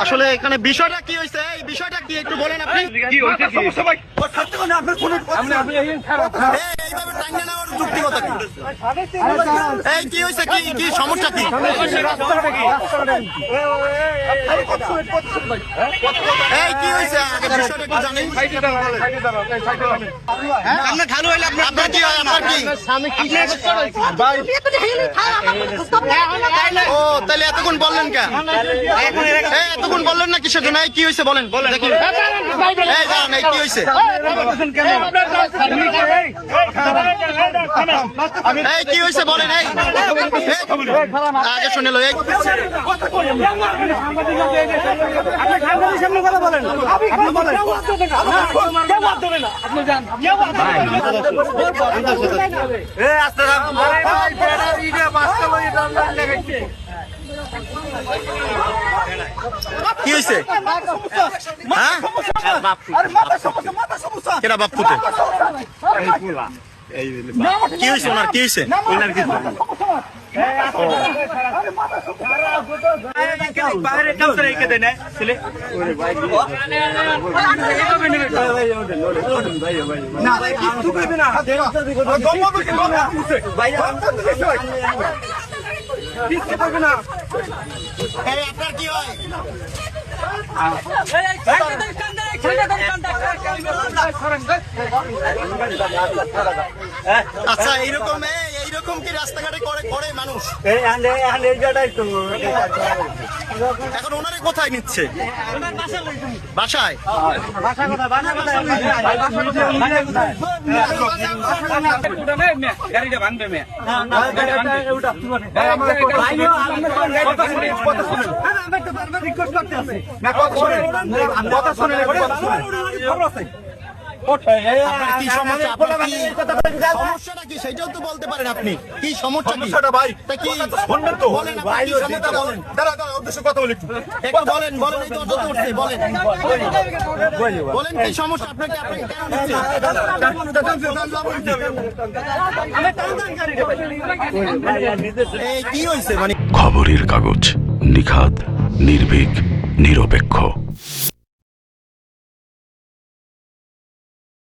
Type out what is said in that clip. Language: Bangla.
আসলে এখানে বিষয়টা কি হয়েছে, এই বিষয়টা কি একটু বলেন আপনি। এই কি হয়েছে, কি সমস্যা কি? এই কি হয়েছে বিষয়টা একটু জানেন? আপনার খালু হইলে আপনার কি হয়? আপনার কি ও তাহলে এতক্ষণ বললেন কে? এতক্ষণ বললেন না কিসের জন্য? এই কি হয়েছে বলেন, দেখুন। এই জানেন এই কি হয়েছে? এই কি হয়েছে বলেন। এই আগে শুনে লো। কি হয়েছে? কেনা বাপুতে কি হয়েছে? ওনার কি হয়েছে? আপনার কি হয়? আচ্ছা এইরকম কি রাস্তাঘাটে করে মানুষ? এখন ওনারে কোথায় নিচ্ছে? বাসায়? গাড়িটা ভাঙবে সমস্যাটা কি সেটাও তো বলতে পারেন আপনি। কি সমস্যাটা ভাই? বলেন কি সমস্যা আপনাকে? কি হয়েছে? মানে খবরের কাগজ, নিখাদ, নির্ভীক, নিরপেক্ষ।